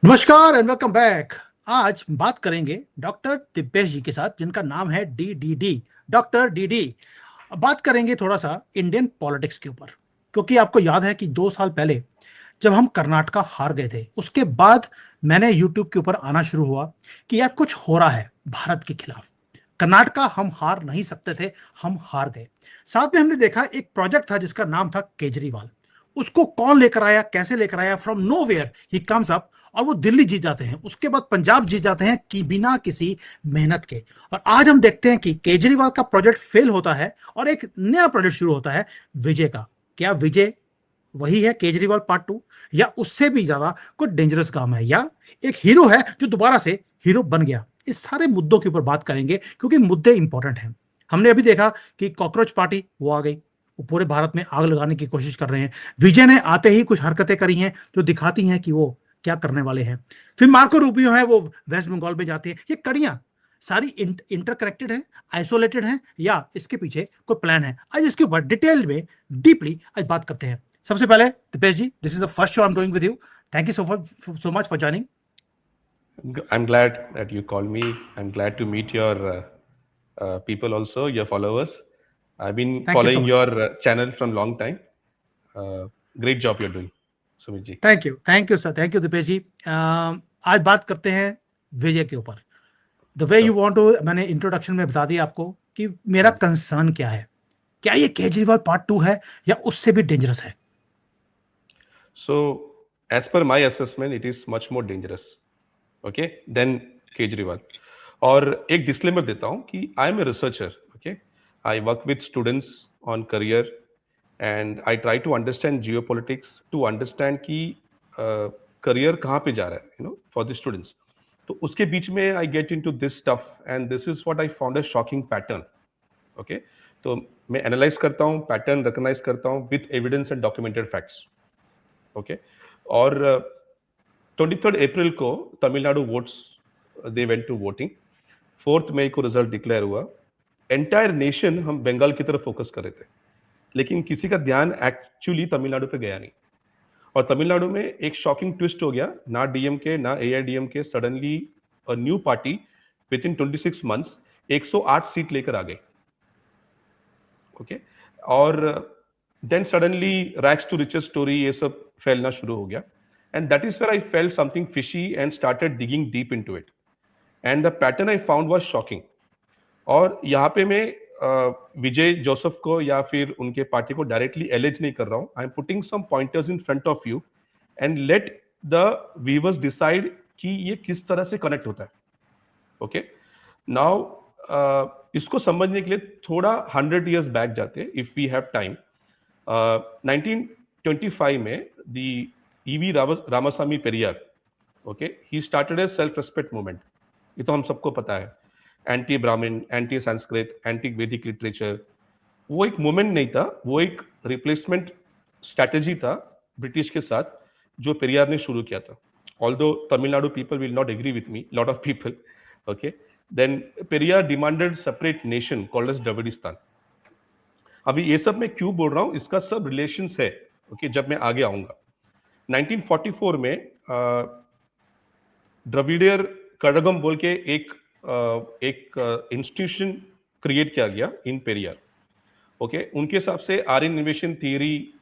नमस्कार and welcome back. आज बात करेंगे डॉक्टर दिपेश जी के साथ, जिनका नाम है डी डॉक्टर डी। अब बात करेंगे थोड़ा सा इंडियन पॉलिटिक्स के ऊपर, क्योंकि आपको याद है कि 2 साल पहले जब हम कर्नाटका हार गए थे, उसके बाद मैंने यूट्यूब के ऊपर आना शुरू हुआ कि यार कुछ हो रहा है भारत के खिलाफ। कर्नाटका हम हार नहीं सकते थे, हम हार गए। साथ में हमने देखा एक प्रोजेक्ट था जिसका नाम था केजरीवाल। उसको कौन लेकर आया, कैसे लेकर आया, from nowhere he comes up, और वो दिल्ली जीत जाते हैं, उसके बाद पंजाब जीत जाते हैं कि बिना किसी मेहनत के। और आज हम देखते हैं कि केजरीवाल का प्रोजेक्ट फेल होता है और एक नया प्रोजेक्ट शुरू होता है विजय का। क्या विजय वही है केजरीवाल पार्ट 2, या उससे भी ज्यादा कोई डेंजरस काम है, या एक हीरो है जो दोबारा से हीरो बन गया? इस सारे मुद्दों के ऊपर बात करेंगे, क्योंकि मुद्दे इंपॉर्टेंट हैं। हमने अभी देखा कि कॉकरोच पार्टी वो आ गई, वो पूरे भारत में आग लगाने की कोशिश कर रहे हैं। विजय ने आते ही कुछ हरकतें करी हैं जो दिखाती हैं कि वो क्या करने वाले हैं। फिर मार्को रूबियो है, वो वेस्ट बंगाल में जाते हैं। ये कड़ियां सारी इंटरकनेक्टेड है, आइसोलेटेड है, या इसके पीछे कोई प्लान है? आज इसके ऊपर डिटेल में डीपली आज बात करते हैं। सबसे पहले Deepesh ji, this is the first show I am doing with you. Thank you so much for joining. I'm glad that you called me. I'm glad to meet your people also, your followers. I've been thank you so following much. your channel from long time. Uh, Great job you're doing, Sumit ji. Thank you sir, thank you Deepesh ji. आज बात करते हैं विजय के ऊपर। The way you Sure. Want to, मैंने introduction में बता दिया आपको कि मेरा कंसर्न क्या है। क्या ये केजरीवाल पार्ट 2 है, या उससे भी डेंजरस है? So, as per my assessment, it is much more dangerous, okay, than Kejriwal. और एक डिस्क्लेमर देता हूँ कि I am a researcher, okay, I work with students on career and I try to understand geopolitics to understand कि career कहाँ पे जा रहा है, फॉर द स्टूडेंट्स। तो उसके बीच में I get into this stuff and this is what I found a shocking pattern, okay. तो मैं एनालाइज करता हूँ, पैटर्न रिकॉग्नाइज करता हूँ with evidence and documented facts, okay. और 23 अप्रैल को Tamil Nadu votes, they went to voting. 4 मई को रिजल्ट डिक्लेयर हुआ। एंटायर नेशन हम बंगाल की तरफ फोकस कर रहे थे, लेकिन किसी का ध्यान एक्चुअली तमिलनाडु पे गया नहीं। और तमिलनाडु में एक शॉकिंग ट्विस्ट हो गया, ना डीएमके ना AIADMK, suddenly a new party with in 26 months 108 seat लेकर आ गई, ओके। और then suddenly rags to riches story, ये सब फैलना शुरू हो गया। And that is where I felt something fishy and started digging deep into it, and the pattern I found was shocking. और यहाँ पे मैं विजय जोसेफ को या फिर उनके पार्टी को डायरेक्टली एलिज नहीं कर रहा हूँ। I am putting some pointers in front of you and let the viewers decide कि ये किस तरह से कनेक्ट होता है, ओके। नाउ इसको समझने के लिए थोड़ा 100 years बैक जाते हैं, इफ वी हैव टाइम। 1925 में the E V Ramasamy Periyar, okay, he started a self respect movement. ये तो हम सबको पता है, anti Brahmin, anti Sanskrit, anti Vedic literature. वो एक मूवमेंट नहीं था, वो एक रिप्लेसमेंट स्ट्रैटेजी था ब्रिटिश के साथ, जो पेरियार ने शुरू किया था। Although Tamil Nadu people will not agree with me, lot of people, okay. Then Periyar demanded separate nation called as Dravidistan. अभी ये सब मैं क्यों बोल रहा हूँ, इसका सब रिलेशंस है, ओके, जब मैं आगे आऊंगा। 1944 में द्रविडियर कड़गम बोल के एक इंस्टीट्यूशन क्रिएट किया गया इन पेरियार, ओके। उनके हिसाब से आर्यन इन्वेशन थियरी,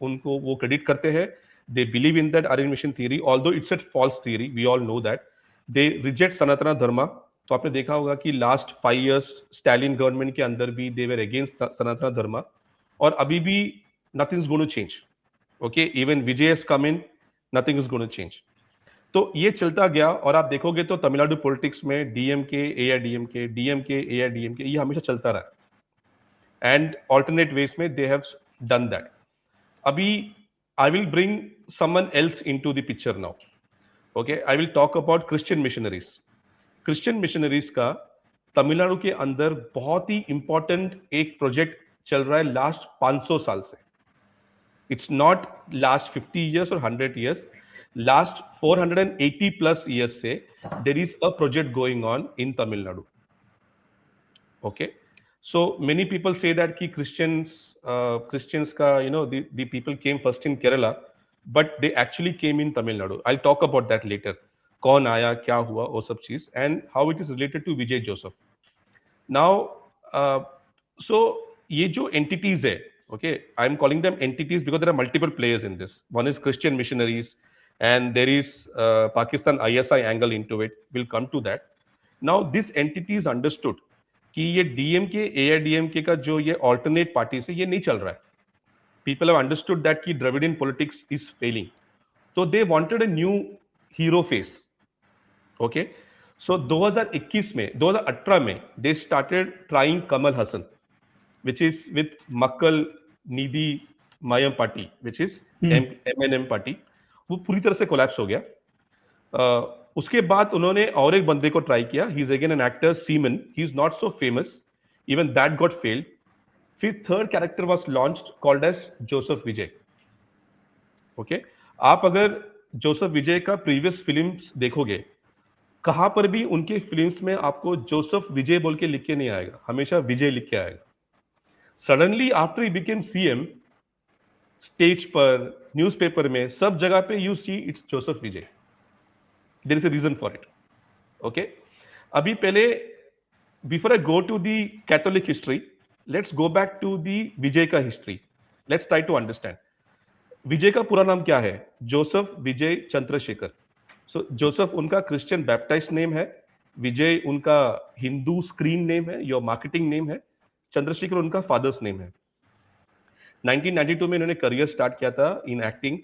उनको वो क्रेडिट करते हैं। They believe in that Aryan invasion theory, although it's a false theory, we all know that. They reject Sanatan Dharma. तो आपने देखा होगा कि लास्ट 5 years स्टैलिन गवर्नमेंट के अंदर भी दे वर अगेंस्ट सनातन धर्मा, और अभी भी nothing is going to change, okay. Even Vijay has come in, nothing is going to change. तो ये चलता गया, और आप देखोगे तो तमिलनाडु पॉलिटिक्स में डीएमके एआईडीएमके, डीएमके एआईडीएमके, ये हमेशा चलता रहा, एंड ऑल्टरनेट वेज में दे हैव डन दैट। अभी I will bring someone else into the picture now, okay. I will talk about Christian missionaries. Christian missionaries का तमिलनाडु के अंदर बहुत ही इंपॉर्टेंट एक प्रोजेक्ट चल रहा है लास्ट 500 साल से। इट्स नॉट लास्ट 50 years और 100 years, लास्ट 480+ years से there is a project going on in Tamil Nadu, okay. So many people say that कि क्रिश्चियंस का, the people came first in Kerala, but they actually came in Tamil Nadu. I'll talk about that later. कौन आया, क्या हुआ, वो सब चीज, and how it is related to Vijay Joseph. Now, so ये जो entities है, okay, I'm calling them entities because there are multiple players in this. One is Christian missionaries, and there is Pakistan ISI angle into it. We'll come to that. Now, this entities understood कि ये DMK, AIDMK का जो ये alternate parties है, ये नहीं चल रहा है. People have understood that कि Dravidian politics is failing. So they wanted a new hero face. Okay. So 2021 में 2018 में they started trying Kamal Hassan, which is with Makkal Nidhi Mayam party, which is MNM party. वो पूरी तरह से collapse हो गया. उसके बाद उन्होंने और एक बंदे को ट्राई किया. He is again an actor, Seeman. He is not so famous, even that got failed. फिर third character was launched called as Joseph Vijay. Okay, आप अगर जोसेफ विजय का प्रीवियस फिल्म्स देखोगे, कहां पर भी उनके फिल्म्स में आपको जोसेफ विजय बोल के लिख के नहीं आएगा, हमेशा विजय लिख के आएगा. Suddenly after he became CM, stage पर, न्यूज़पेपर में, सब जगह पे you see it's Joseph Vijay. There is a reason for it. Okay, अभी पहले, before I go to the Catholic history, let's go back to the Vijay का history. Let's try to understand. Vijay का पूरा नाम क्या है? Joseph Vijay Chandrashekhar. So Joseph उनका Christian baptised name है, विजय उनका हिंदू स्क्रीन नेम है, योर मार्केटिंग नेम है, चंद्रशेखर उनका फादर्स नेम है. 1992 में इन्होंने करियर स्टार्ट किया था in acting,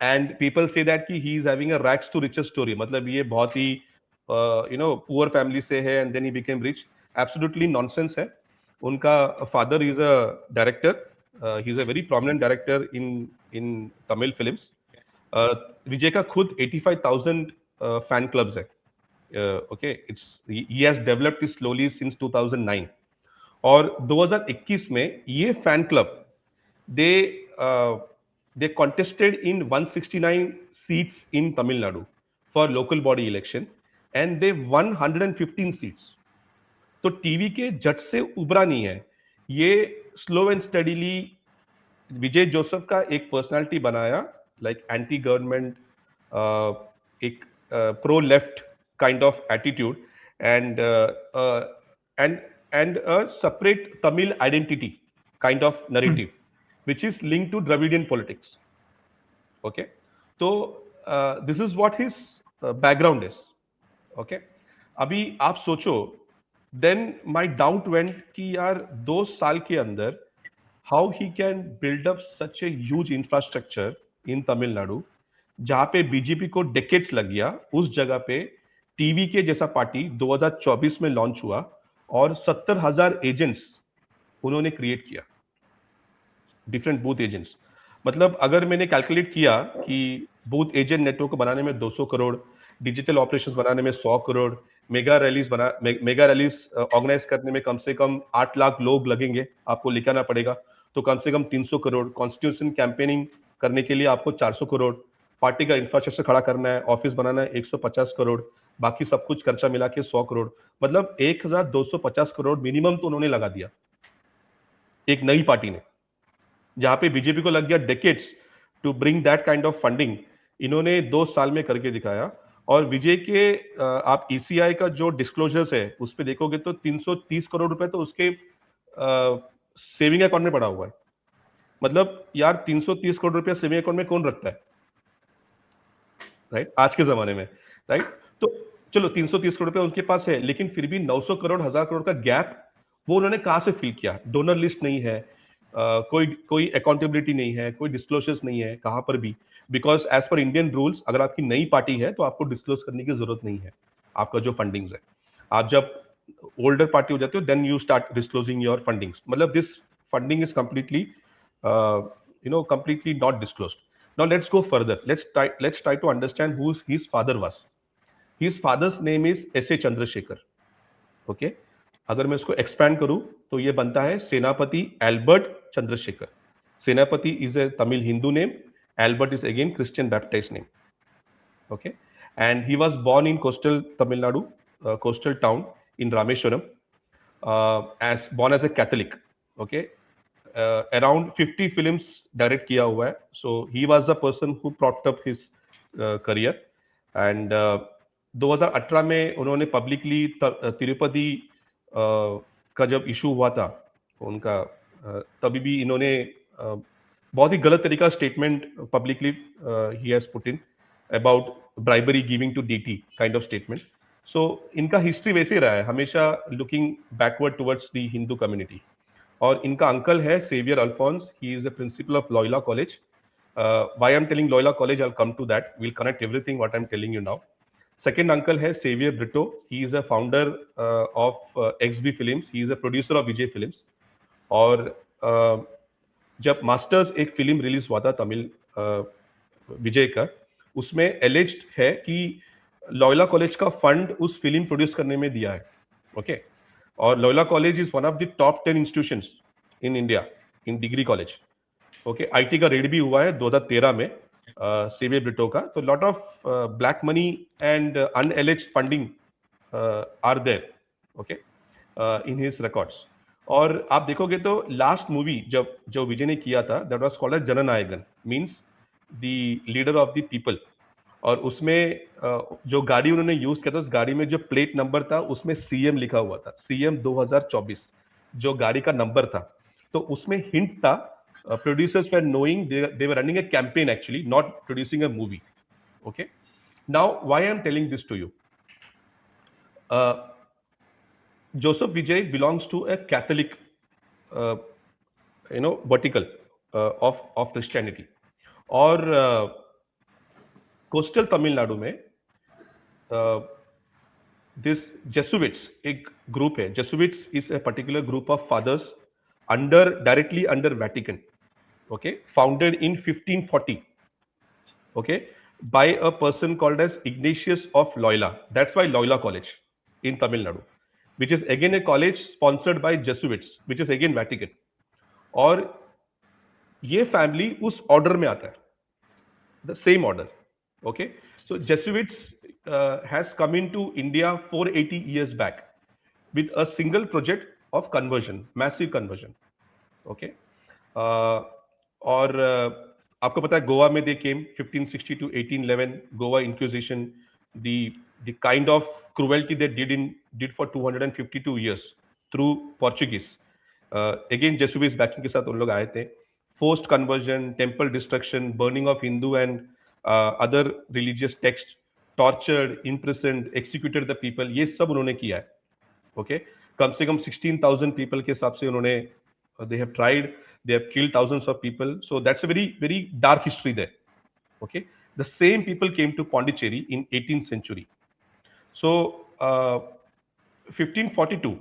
and people say that कि he is having a rags to riches story. मतलब ये बहुत ही पुअर फैमिली से है and then he became rich. Absolutely nonsense है. उनका father is a director, he is a very prominent director in Tamil films. Vijay का खुद 85,000 फैन क्लब्स है. Okay, it's he has developed it slowly since 2009. और 2021 में ये fan club they contested in 169 seats in Tamil Nadu for local body election and they won 115 seats. तो TV के जट से उभरा नहीं है ये. Slow and steadily Vijay Joseph का एक पर्सनालिटी बनाया, लाइक एंटी गवर्नमेंट, एक pro left kind of attitude, and and a separate Tamil identity kind of narrative, which is linked to Dravidian politics. Okay, so this is what his background is. Okay, अभी आप सोचो, then my doubt went कि यार 2 साल के अंदर how he can build up such a huge infrastructure in Tamil Nadu, जहाँ पे बीजेपी को decades लग गया, उस जगह पे टीवी के जैसा पार्टी 2024 में लॉन्च हुआ और 70,000 एजेंट्स उन्होंने क्रिएट किया, डिफरेंट बूथ एजेंट्स. मतलब अगर मैंने कैलकुलेट किया कि बूथ एजेंट नेटवर्क बनाने में 200 करोड़, डिजिटल ऑपरेशंस बनाने में 100 करोड़, मेगा रैलीज ऑर्गेनाइज करने में कम से कम 8 लाख लोग लगेंगे, आपको लिखाना पड़ेगा, तो कम से कम 300 करोड़. कॉन्स्टिट्यूशन कैंपेनिंग करने के लिए आपको 400 करोड़, पार्टी का इंफ्रास्ट्रक्चर खड़ा करना है, ऑफिस बनाना है 150 करोड़, बाकी सब कुछ खर्चा मिला के 100 करोड़. मतलब 1250 करोड़ मिनिमम तो उन्होंने लगा दिया एक नई पार्टी ने, जहां पे बीजेपी को लग गया decades to bring that kind of funding. इन्होंने 2 साल में करके दिखाया. और विजय के आप ईसीआई का जो डिस्क्लोजर्स है उस पर देखोगे तो 330 करोड़ रुपए तो उसके सेविंग अकाउंट में पड़ा हुआ है. मतलब यार 330 करोड़ रुपया सेविंग अकाउंट में कौन रखता है, राइट, आज के जमाने में, राइट. तो चलो 330 करोड़ रुपया उनके पास है, लेकिन फिर भी 900 करोड़ 1000 करोड़ का गैप वो उन्होंने कहां से फिल किया? डोनर लिस्ट नहीं है, कोई अकाउंटेबिलिटी नहीं है, कोई डिस्क्लोजर्स नहीं है कहां पर भी. Because as per Indian rules अगर आपकी नई पार्टी है तो आपको डिस्क्लोज करने की जरूरत नहीं है आपका जो फंडिंग्स है. आप जब ओल्डर पार्टी हो जाते हो then you start disclosing your fundings. मतलब this funding is completely completely not disclosed. Now let's go further. Let's try to understand who his father was. His father's name is S.A. Chandrasekhar. Okay, अगर मैं इसको expand करूं तो ये बनता है सेनापति एल्बर्ट चंद्रशेखर. सेनापति is a Tamil Hindu name, Albert is again Christian baptised name. Okay, and he was born in coastal Tamil Nadu, coastal town in Rameshwaram, born as a Catholic. Okay, around 50 films direct किया हुआ है. So he was the person who propped up his career. And 2018 में उन्होंने publicly Tirupati का जब issue हुआ था उनका, तभी भी इन्होंने बहुत ही गलत तरीका statement publicly he has put in about bribery giving to DT kind of statement. So इनका हिस्ट्री वैसे ही रहा है, हमेशा looking backward towards the Hindu community. और इनका अंकल है Xavier Alphonse, he is the principal of Loyola college. Why I am telling Loyola college, I will come to that, will connect everything what I am telling you now. Second uncle है Xavier Brito, he is a founder of XB films, he is a producer of Vijay films. और जब masters एक film release हुआ था तमिल विजय का, उसमें alleged है कि लॉयला कॉलेज का फंड उस फिल्म प्रोड्यूस करने में दिया है. ओके. और Loyola college is one of the top 10 institutions in India in degree college. Okay. IT का रेड भी हुआ है 2013 में सेवियर ब्रिटो का. तो lot of black money and unalleged funding are there, okay, in his records. और आप देखोगे तो लास्ट मूवी जब जो विजय ने किया था, that was called as Jananayagan, means the leader of the people. और उसमें जो गाड़ी उन्होंने यूज किया था, उस गाड़ी में जो प्लेट नंबर था उसमें सीएम लिखा हुआ था, सीएम 2024 जो गाड़ी का नंबर था. तो उसमें हिंट था, producers were knowing they were running a campaign actually, not producing a movie. Okay. Now why I am telling this to you, Joseph Vijay belongs to a Catholic, vertical of Christianity. और coastal Tamil Nadu में this Jesuits एक group है. Jesuits is a particular group of fathers directly under Vatican, okay, founded in 1540, okay, by a person called as Ignatius of Loyola. That's why Loyola College in Tamil Nadu, which is again a college sponsored by Jesuits, which is again Vatican. और ये family उस order में आता है, the same order. Okay. So Jesuits has come into India 480 years back with a single project of conversion, massive conversion. Okay. और आपको पता है गोवा में they came 1560 to 1811, Goa Inquisition, the kind of cruelty they did for 252 years through Portuguese. Again Jesuits backing के साथ उन लोग आए थे. Forced conversion, temple destruction, burning of Hindu and other religious texts, tortured, imprisoned, executed the people, ये सब उन्होंने किया है. ओके. कम से कम 16,000 पीपल के हिसाब से उन्होंने, they have tried, they have killed thousands of people. So that's a very very dark history there. Okay. The same people came to Pondicherry in 18th century. So 1542,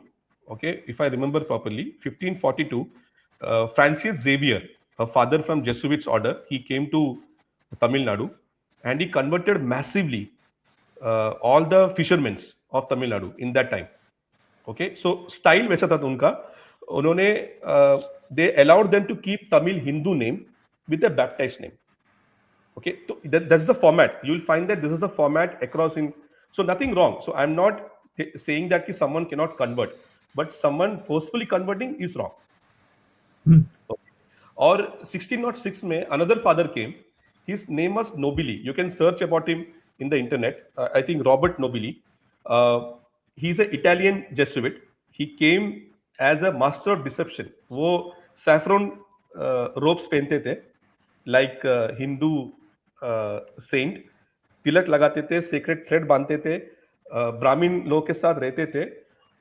okay, if I remember properly, 1542, Francis Xavier, a father from Jesuits order, he came to Tamil Nadu and he converted massively all the fishermen of Tamil Nadu in that time. Okay. So style वैसा था उनका. उन्होंने they allowed them to keep Tamil Hindu name with a baptized name. Okay. So that's the format. You will find that this is the format across in. So nothing wrong. So I'm not saying that someone cannot convert, but someone forcefully converting is wrong. Okay. और 1606 में another father came. His name was Nobili. You can search about him in the internet. I think Robert Nobili. He's an Italian Jesuit. He came as a master of deception. वो saffron robes पहनते थे, like Hindu saint. तिलक लगाते थे, sacred thread बांधते थे, ब्राह्मण लोग के साथ रहते थे.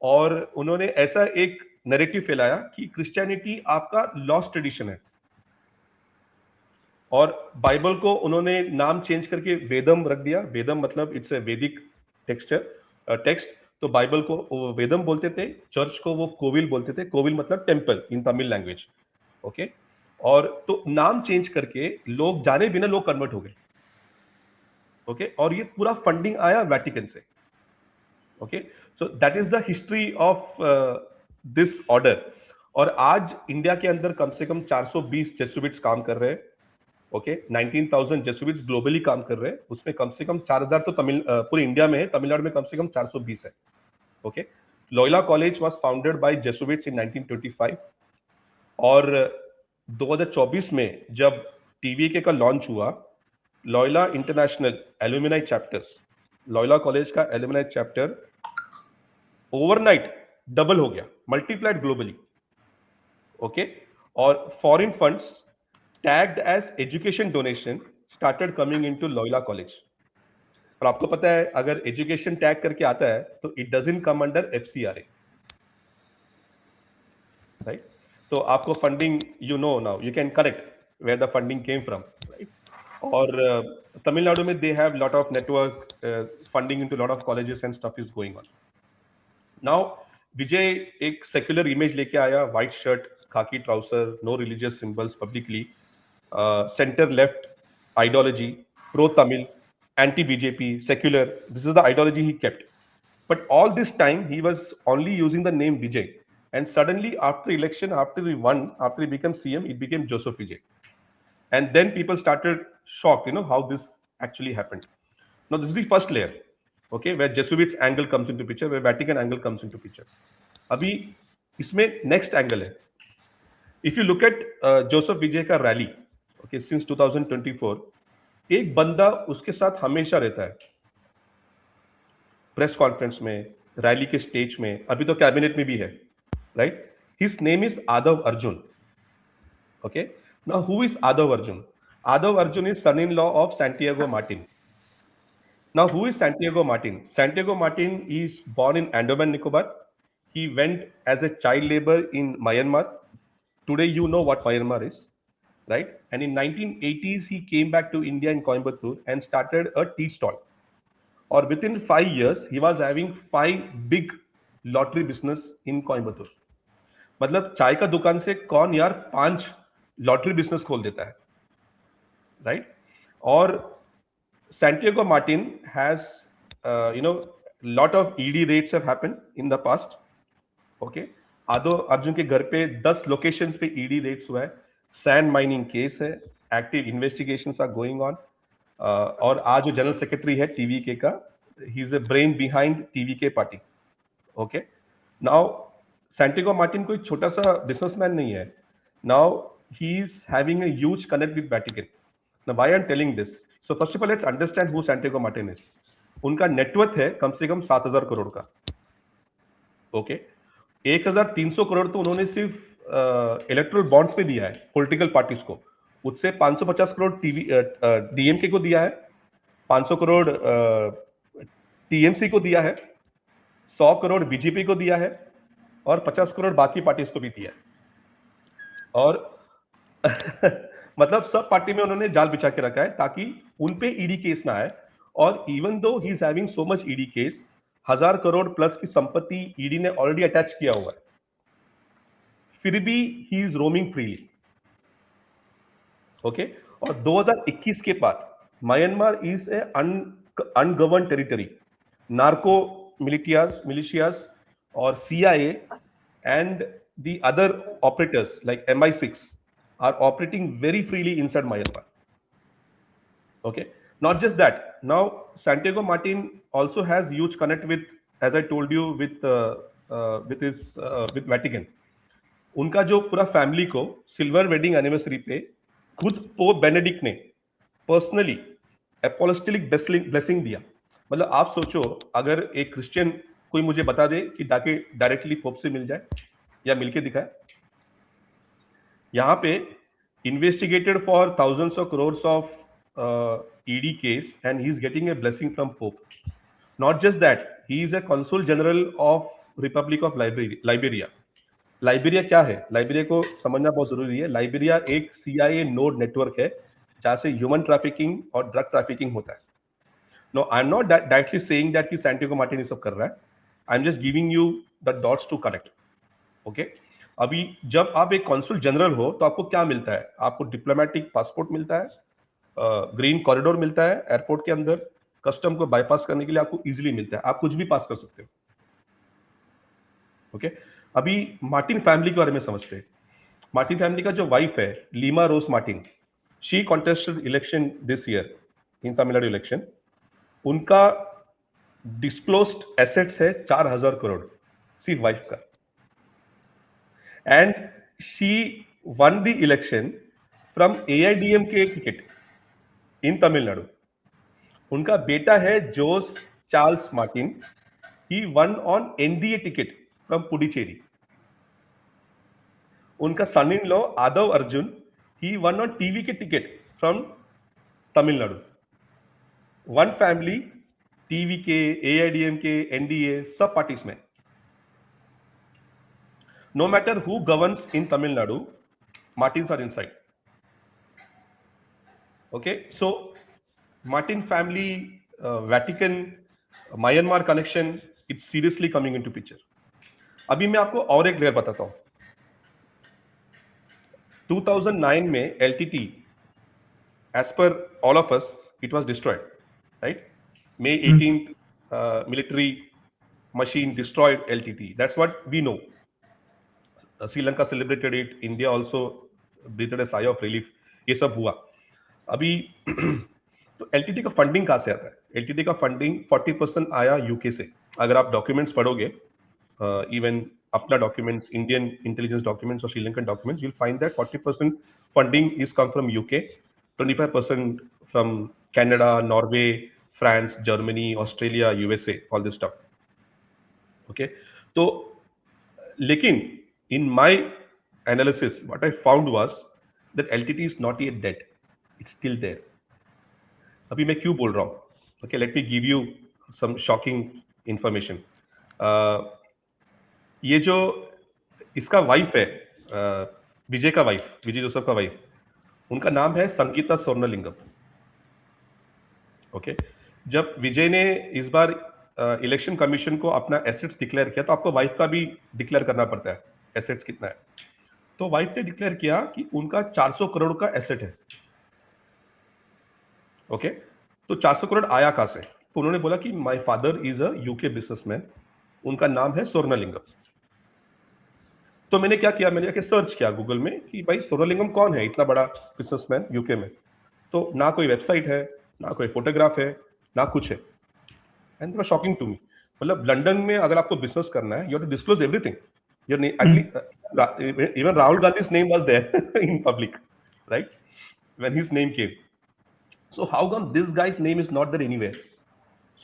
और उन्होंने ऐसा एक नैरेटिव फैलाया कि क्रिश्चियनिटी आपका लॉस्ट ट्रेडिशन है. और बाइबल को उन्होंने नाम चेंज करके वेदम रख दिया. वेदम मतलब इट्स ए वैदिक टेक्स्ट. तो बाइबल को वो वेदम बोलते थे, चर्च को वो कोविल बोलते थे. कोविल मतलब temple in Tamil language. Okay. और तो नाम चेंज करके लोग जाने बिना लोग कन्वर्ट हो गए. ओके. और ये पूरा फंडिंग आया वैटिकन से. Okay. So that is the history of this order. और आज इंडिया के अंदर कम से कम 420 जेसुइट्स काम कर रहे हैं. ओके. 19,000 जेसुइट्स ग्लोबली काम कर रहे हैं. उसमें कम से कम 4,000 तो पूरे इंडिया में है. तमिलनाडु में कम से कम 420 है. Okay. Loyola college was founded by Jesuits in 1925. और 2024 में जब टीवीके का लॉन्च हुआ, Loyola international alumni chapters, Loyola college का एलुमिनाई चैप्टर ओवरनाइट डबल हो गया, मल्टीप्लाइड ग्लोबली। ओके, और foreign funds tagged as education donation started coming into Loyola college. और आपको पता है अगर एजुकेशन टैग करके आता है तो it doesn't come under FCRA, right? तो आपको funding, you know now you can correct where the funding came from, right? और तमिलनाडु में they have lot of network funding into lot of colleges and stuff is going on. Now Vijay एक secular image लेके आया, white shirt, khaki trouser, no religious symbols publicly, centre left ideology, pro Tamil, anti BJP, secular. This is the ideology he kept. But all this time, he was only using the name Vijay. And suddenly, after election, after he won, after he became CM, it became Joseph Vijay. And then people started shocked, how this actually happened. Now, this is the first layer, okay, where Jesuits angle comes into picture, where Vatican angle comes into picture. Abhi, isme next angle hai. If you look at Joseph Vijay ka rally, okay, since 2024, एक बंदा उसके साथ हमेशा रहता है, press conference में, rally के stage में, अभी तो कैबिनेट में भी है, right? His name is Aadhav Arjun. Okay, now who is Aadhav Arjun? Aadhav Arjun is son in law of Santiago Martin. Now who is Santiago Martin? Santiago Martin is born in Andaman Nicobar. He went as a child labor in Myanmar. Today you know what Myanmar is, right? And in 1980s, he came back to India in Coimbatore and started a tea stall. Or within 5 years, he was having 5 big lottery business in Coimbatore. मतलब चाय का दुकान से कौन यार 5 lottery business खोल देता है, राइट? और Santiago Martin has, lot of ED raids have happened in the past. Okay, आदव Arjun के घर पे 10 लोकेशंस पे ईडी रेड्स हुआ है, सैंड माइनिंग केस है, active investigations are going on. और आज जो जनरल सेक्रेटरी है टीवीके का, he is a brain behind TVK party. Okay, now Santiago Martin कोई छोटा सा बिजनेसमैन नहीं है। Now he is having a huge connect with Vatican. Now why I am telling this? So first of all let's understand who Santiago Martin is. उनका net worth है कम से कम 7,000 करोड़ का। ओके, 1,300 करोड़ तो उन्होंने सिर्फ इलेक्ट्रल बॉन्ड्स पे दिया है पॉलिटिकल पार्टीज को। उससे 550 करोड़ डीएमके को दिया है, 500 करोड़ टीएमसी को दिया है, 100 करोड़ बीजेपी को दिया है और 50 करोड़ बाकी पार्टीज को भी दिया है। और मतलब सब पार्टी में उन्होंने जाल बिछा के रखा है ताकि उन पे ईडी केस ना आए। और even though he is having so much ED case, 1,000 crore plus की संपत्ति ईडी ने ऑलरेडी अटैच किया हुआ है, फिर भी he is roaming freely. Okay, और 2021 के बाद Myanmar is a ungovern territory. Narco militias और CIA and the other operators like MI6 are operating very freely inside Myanmar. Okay, not just that. Now Santiago Martin also has huge connect with, as I told you, with Vatican. उनका जो पूरा family को silver wedding anniversary पे खुद pope Benedict ने personally apostolic blessing दिया। मतलब आप सोचो, अगर एक क्रिश्चियन कोई मुझे बता दे कि जाके डायरेक्टली पोप से मिल जाए या मिलके दिखाए। यहां पे investigated for thousands of crores of ED case and he is getting a blessing from Pope. Not just that, he is a consul general of Republic of Liberia. Liberia क्या है? लाइबेरिया को समझना बहुत जरूरी है। लाइबेरिया एक सीआईए नोड नेटवर्क है जहां से ह्यूमन ट्रैफिकिंग और ड्रग ट्रैफिकिंग होता है। No, I am not directly saying that कि सैंटियागो मार्टिन ये सब कर रहा है। I am just giving you the dots to connect. Okay, अभी जब आप एक कॉन्सुल जनरल हो तो आपको क्या मिलता है? आपको डिप्लोमेटिक पासपोर्ट मिलता है, ग्रीन कॉरिडोर मिलता है एयरपोर्ट के अंदर, कस्टम को बाईपास करने के लिए आपको इजीली मिलता है, आप कुछ भी पास कर सकते हो। ओके, अभी मार्टिन फैमिली के बारे में समझते हैं। मार्टिन फैमिली का जो वाइफ है Leema Rose Martin, she contested election this year in Tamil Nadu election. उनका डिस्क्लोज्ड एसेट्स है 4,000 करोड़ सिर्फ वाइफ का। And she won the election from AIDMK ticket in Tamil Nadu. उनका बेटा है Jose Charles Martin. He won on NDA ticket from Puducherry. उनका son in law Aadhav Arjun, he won on TVK ticket from Tamil Nadu. One family, TVK, AIDMK, NDA, सब parties में. No matter who governs in Tamil Nadu, Martins are inside. Okay, so Martin family, Vatican, Myanmar connection, it's seriously coming into picture. अभी मैं आपको और एक layer बताता हूँ. 2009 में LTT, as per all of us, it was destroyed, right? May 18th, military machine destroyed LTT. That's what we know. Sri Lanka celebrated it. India also breathed a sigh of relief. ये सब हुआ. अभी तो LTT का funding कहाँ से आता है? LTT का फंडिंग 40% आया यूके से. अगर आप डॉक्यूमेंट्स पढ़ोगे, इवन अपना डॉक्यूमेंट्स, इंडियन इंटेलिजेंस डॉक्यूमेंट्स और Sri Lankan documents, you'll find that 40% funding is come from UK, 25% from Canada, Norway, France, Germany, Australia, USA, all this stuff. Okay, तो लेकिन in my analysis, what I found was that LTT is not yet dead. It's still there. अभी मैं क्यों बोल रहा हूँ? Okay, let me give you some shocking information. ये जो इसका वाइफ है, विजय का वाइफ, विजय जोसेफ का वाइफ, उनका नाम है संगीता स्वर्णलिंगम. ओके, जब विजय ने इस बार इलेक्शन कमीशन को अपना एसेट्स डिक्लेयर किया, तो आपको वाइफ का भी डिक्लेयर करना पड़ता है एसेट्स कितना है. तो वाइफ ने डिक्लेयर किया कि उनका 400 करोड़ का एसेट है. ओके, तो 400 करोड़ आया कहां से? तो उन्होंने बोला कि my father is a UK businessman, उनका नाम है स्वर्णलिंगम. तो मैंने क्या किया, मैंने जाके सर्च किया गूगल में कि भाई स्वर्णलिंगम कौन है, इतना बड़ा बिजनेसमैन यूके में. तो ना कोई वेबसाइट है, ना कोई फोटोग्राफ है, ना कुछ है. And it was shocking to me. मतलब लंदन में अगर आपको बिजनेस करना है, you have to disclose everything. Your name, even Rahul Gandhi's name was there in public, right, when his name came. So how come this guy's name is not there anywhere?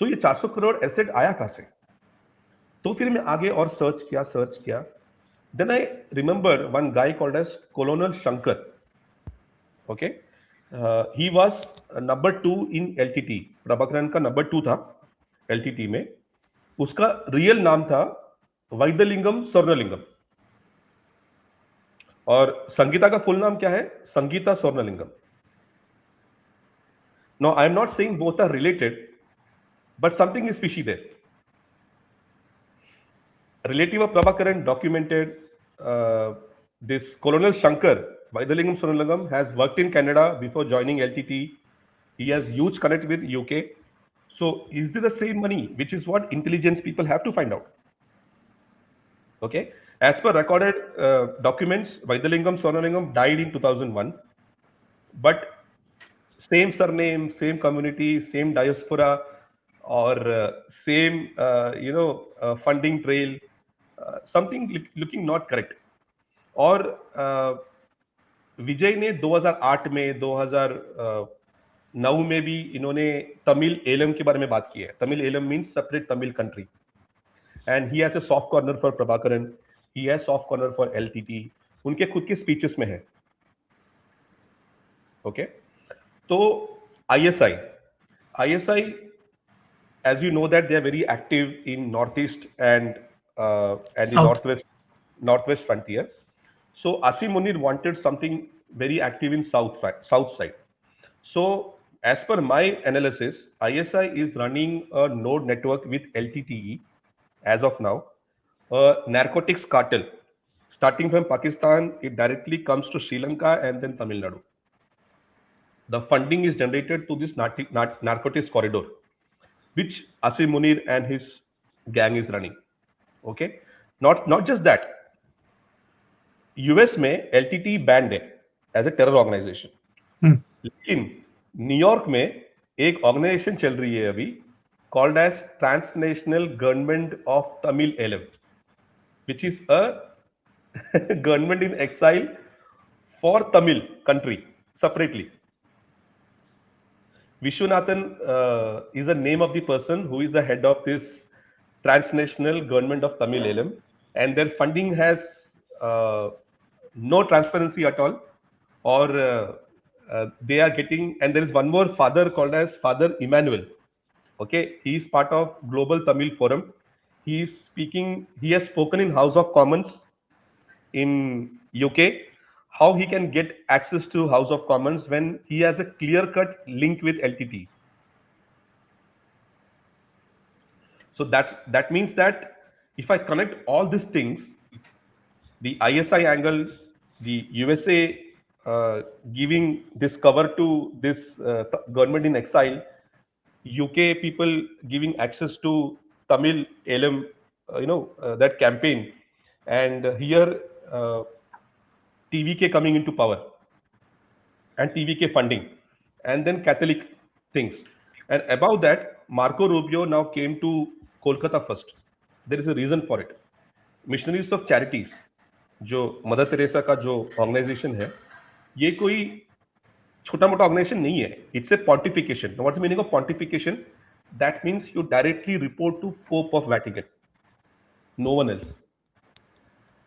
So ये 400 crore asset आया कहां से? तो फिर मैं आगे और सर्च किया. Then I remember one guy called as Colonel Shankar. Okay, he was number 2 in LTT. Prabhakaran का नंबर 2 था LTT में. उसका रियल नाम था वैद्यलिंगम स्वर्णलिंगम. और संगीता का फुल नाम क्या है? Sangeeta स्वर्णलिंगम. Now I am not saying both are related, but something is fishy there. A relative of Prabhakaran documented this Colonel Shankar Vaidalingam Swarnalingam has worked in Canada before joining LTT. He has huge connect with UK. So is this the same money? Which is what intelligence people have to find out. Okay, as per recorded documents, Vaidalingam Swarnalingam died in 2001, but same surname, same community, same diaspora, or same funding trail, something looking not correct. और विजय ने 2008 में 2009 में भी इन्होंने Tamil alum के बारे में बात की है. Tamil Eelam means separate Tamil country. And he has a soft corner for Prabhakaran, he has soft corner for LTTE. उनके खुद के स्पीचेस में है. ओके, तो ISI, as you know that they are very active in northeast and the northwest frontier. So Asim Munir wanted something very active in south side. So as per my analysis, ISI is running a node network with LTTE as of now, a narcotics cartel starting from Pakistan. It directly comes to Sri Lanka and then Tamil Nadu. The funding is generated to this narcotics corridor, which Asim Munir and his gang is running. Okay, not just that. US में LTT banned है as a terror organization. लेकिन New York में एक organisation चल रही है अभी called as Transnational Government of Tamil Elam, which is a government in exile for Tamil country separately. Vishwanathan is the name of the person who is the head of this transnational government of Tamil Eelam, and their funding has no transparency at all, or they are getting, and there is one more father called as Father Emmanuel. Okay, he is part of Global Tamil Forum. He is speaking, he has spoken in House of Commons in UK, how he can get access to House of Commons when he has a clear cut link with LTT. So that means that if I connect all these things, the ISI angle, the USA giving this cover to this government in exile, UK people giving access to Tamil Eelam, that campaign, and here TVK coming into power, and TVK funding, and then Catholic things. And above that, Marco Rubio now came to Kolkata first. There is a reason for it. Missionaries of Charities, जो mother Teresa का जो organisation है, ये कोई छोटा मोटा organisation नहीं है. It's a pontification. Now, what's the meaning of pontification? That means you directly report to Pope of Vatican, no one else.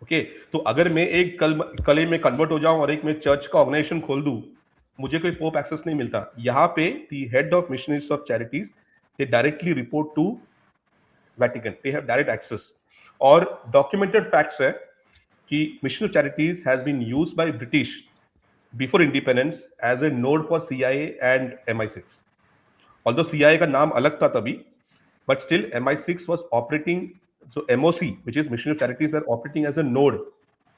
Okay, तो अगर मैं एक कल में कन्वर्ट हो जाऊं और एक मैं चर्च का ऑर्गेनाइजेशन खोल दूं, मुझे कोई पोप एक्सेस नहीं मिलता. यहाँ पे the head of missionaries of charities, they directly report to Vatican, they have direct access. और डॉक्यूमेंटेड फैक्ट्स है कि mission of charities has been used by British before independence as a node for CIA and MI6. Although CIA का नाम अलग था तभी, but still MI6 was operating. So MOC, which is Mission of Charities, were operating as a node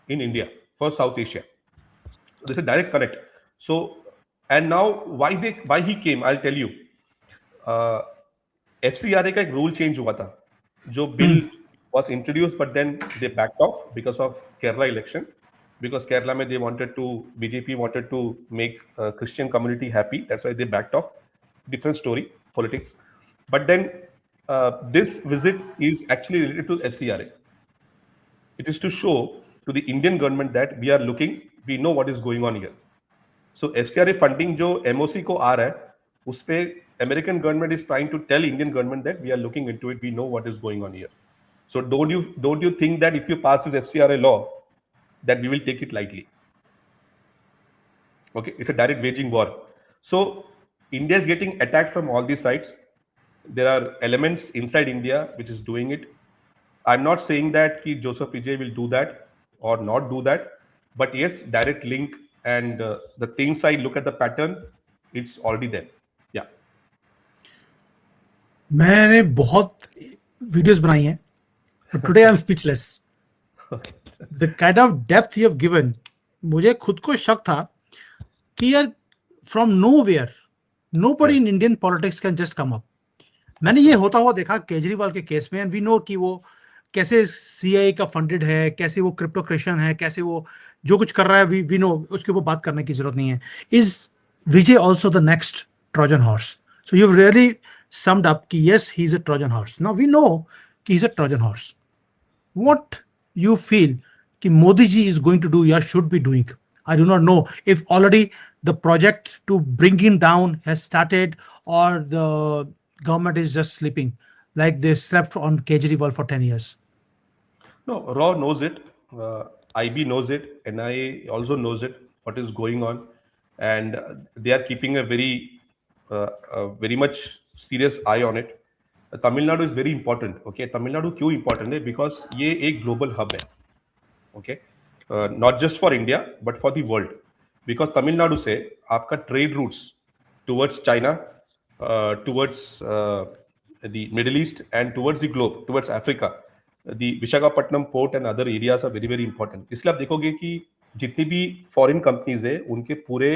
in India for South Asia. So this is a direct connect. So, and now why he came, I'll tell you. FCRA का एक rule change हुआ था, जो bill was introduced, but then they backed off because of Kerala election. Because Kerala में they wanted to, BJP wanted to make Christian community happy. That's why they backed off. Different story, politics. But then this visit is actually related to FCRA. It is to show to the Indian government that we are looking, we know what is going on here. So FCRA funding जो MOC को आ रहा है, उस पे American government is trying to tell Indian government that we are looking into it, we know what is going on here. So don't you think that if you pass this FCRA law, that we will take it lightly? Okay, it's a direct waging war. So India is getting attacked from all these sides. There are elements inside India which is doing it. I'm not saying that ki Joseph Vijay will do that or not do that, but yes, direct link and the things I look at the pattern, it's already there. Yeah. मैंने बहुत videos बनाई हैं, but today I'm speechless. The kind of depth you have given, मुझे खुद को शक था कि यार from nowhere, nobody in Indian politics can just come up. मैंने ये होता हुआ देखा केजरीवाल के केस में, एंड वी नो कि वो कैसे CIA का फंडेड है, कैसे वो क्रिप्टोक्रेशन है, कैसे वो जो कुछ कर रहा है, वी नो, उसके ऊपर बात करने की जरूरत नहीं है. Is Vijay also the next Trojan horse? So you really summed up कि yes, he is a Trojan horse. Now we know कि he is a Trojan horse. What you feel कि Modi ji is going to do or should be doing? I do not know if already the project to bring him down has started, or the government is just sleeping like they slept on Kejriwal for 10 years. No, RAW knows it, IB knows it, NIA also knows it, what is going on, and they are keeping a very much serious eye on it. Tamil Nadu is very important. Okay, Tamil Nadu क्यों important है? Because ये एक global hub है. Okay, not just for India but for the world. Because Tamil Nadu से आपका trade routes towards China, towards the Middle East and towards the globe, towards Africa, the Visakhapatnam port and other areas are very very important. इसलिए आप देखोगे कि जितनी भी foreign companies है, उनके पूरे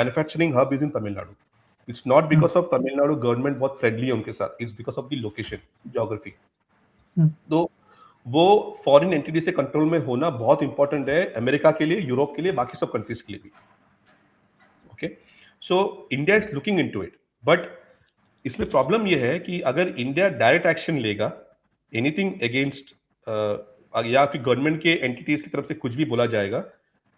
manufacturing hub is in Tamil Nadu. It's not because of Tamil Nadu government बहुत friendly है उनके साथ. It's because of the location, geography. तो वो फॉरेन एंटिटी से कंट्रोल में होना बहुत इंपॉर्टेंट है, अमेरिका के लिए, यूरोप के लिए, बाकी सब कंट्रीज के लिए भी. Okay, so India is looking into it. But इसमें प्रॉब्लम ये है कि अगर इंडिया डायरेक्ट एक्शन लेगा एनीथिंग अगेंस्ट, या फिर गवर्नमेंट के एंटिटीज की तरफ से कुछ भी बोला जाएगा,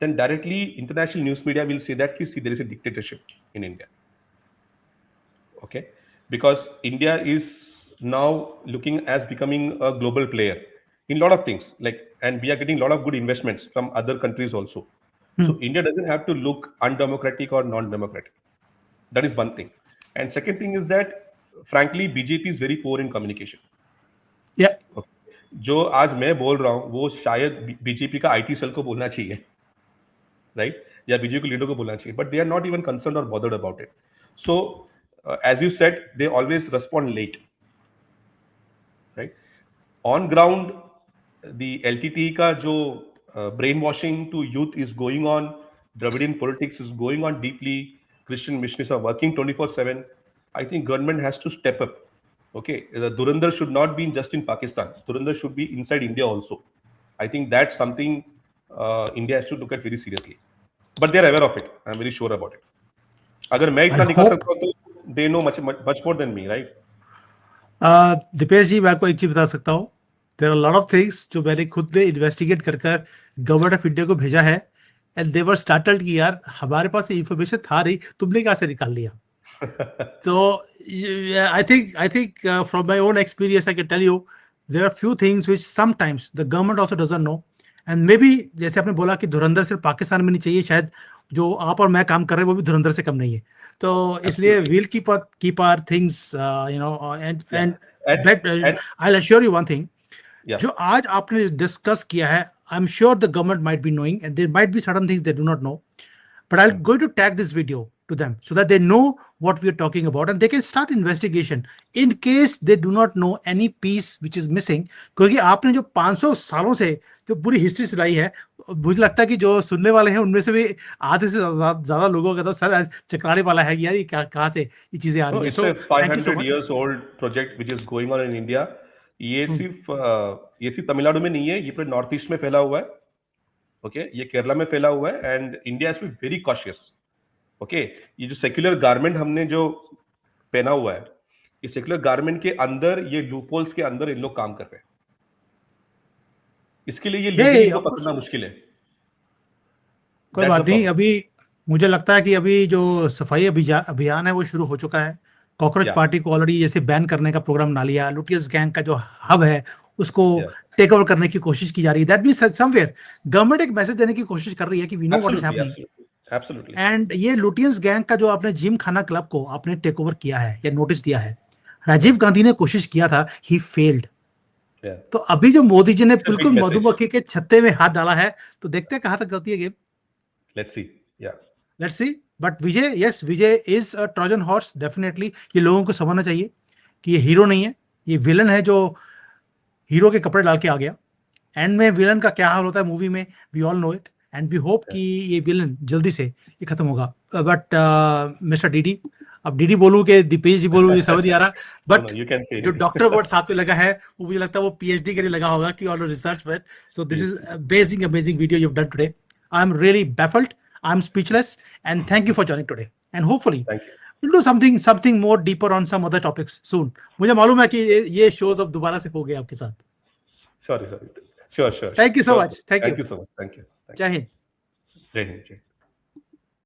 then directly international news media will say that see, there is a dictatorship in India. Okay, because India is now looking as becoming a global player in a lot of things, like, and we are getting a lot of good investments from other countries also. So India doesn't have to look undemocratic or non-democratic. That is one thing. And second thing is that, frankly, BJP is very poor in communication. Yeah. जो आज मैं बोल रहा हूँ वो शायद BJP का IT cell को बोलना चाहिए, राइट, या बीजेपी के लीडर को बोलना चाहिए, but they are not even concern और bothered about it. So as you said, they always respond late, right. On ground the LTT का जो brain washing to youth is going on, Dravidian politics is going on deeply, Christian missionaries are working 24/7. I think government has to step up. Okay, the Dhurandhar should not be just in Pakistan. Dhurandhar should be inside India also. I think that's something India has to look at very seriously. But they are aware of it. I'm very sure about it. अगर मैं इतना निकाल सकता हूँ तो they know much more than me, right? Dipesh जी, मैं आपको एक चीज बता सकता हूँ. There are lot of things जो मैंने खुद ने इन्वेस्टिगेट कर गवर्नमेंट ऑफ इंडिया को भेजा है, एंड दे वर स्टार्टल्ड कि यार हमारे पास ये इंफॉर्मेशन था नहीं, तुमने कहाँ से निकाल लिया. तो I think from my own experience I can tell you there are few things which sometimes the government also doesn't know. And maybe जैसे आपने बोला कि धुरंधर सिर्फ पाकिस्तान में नहीं चाहिए, शायद जो आप और मैं काम कर रहे हैं वो भी धुरंधर से कम नहीं है. तो इसलिए we'll keep our things you know, and I will assure you one thing, जो आज आपने डिस्कस किया है, I am sure the government might be knowing and there might be certain things they do not know, but I'll going to tag this video to them so that they know what we are talking about and they can start investigation in case they do not know any piece which is missing. क्योंकि आपने जो 500 सालों से जो पूरी history सुनाई है, मुझे लगता है कि जो सुनने वाले हैं उनमें से भी आधे से ज्यादा लोगों का तो सर चकराने वाला है कि यार ये कहाँ से ये चीजें आ रही है. So 500 years old project which is going on in India. ये सिर्फ तमिलनाडु में नहीं है, ये पूरे नॉर्थ ईस्ट में फैला हुआ है. ओके, ये केरला में फैला हुआ है and India is very cautious. Okay, ये जो सेक्युलर गारमेंट हमने जो पहना हुआ है, ये सेक्युलर गारमेंट के अंदर, ये लूपहोल्स के अंदर इन लोग काम कर रहे हैं. इसके लिए ये लीगली को पकड़ना मुश्किल है. कोई बात नहीं. अभी मुझे लगता है कि अभी जो सफाई अभियान है वो शुरू हो चुका है. कॉकरोच पार्टी को ऑलरेडी जैसे बैन करने का प्रोग्राम ना लिया, लुटियंस गैंग का जो हब है उसको टेक ओवर करने की कोशिश की जा रही है. दैट मींस समवेयर गवर्नमेंट एक मैसेज देने की कोशिश कर रही है कि we know what is happening. Absolutely. And ये लुटियंस गैंग का जो आपने जिम खाना क्लब को आपने टेक ओवर किया है या नोटिस दिया है, राजीव गांधी ने कोशिश किया था, ही फेल्ड. तो अभी जो मोदी जी ने बिल्कुल मधुमक्खी के छत्ते में हाथ डाला है, तो देखते हैं कहां तक चलती है game. Let's see. But Vijay, yes, Vijay is a Trojan horse definitely. ये लोगों को समझना चाहिए कि ये हीरो नहीं है, ये विलन है जो हीरो के कपड़े डाल के आ गया. एंड में विलन का क्या हाल होता है मूवी में, we all know it, and we hope कि ये विलन जल्दी से ये खत्म होगा. बट मिस्टर डीडी, अब डीडी बोलूं कि दीपेश जी बोलूं, ये समझ नहीं आ रहा. बट जो डॉक्टर वर्ड साथ में लगा है वो मुझे लगता है वो पीएचडी के लिए लगा होगा कि on research word. So this is amazing video you have done today. I am really baffled, I am speechless, and thank you for joining today. And hopefully we'll do something more deeper on some other topics soon. मुझे मालूम है कि ये shows अब दोबारा से हो गए आपके साथ. Sure. Thank you so much. Thank you. Thank you so much. Thank you. जय हिंद. जय हिंद.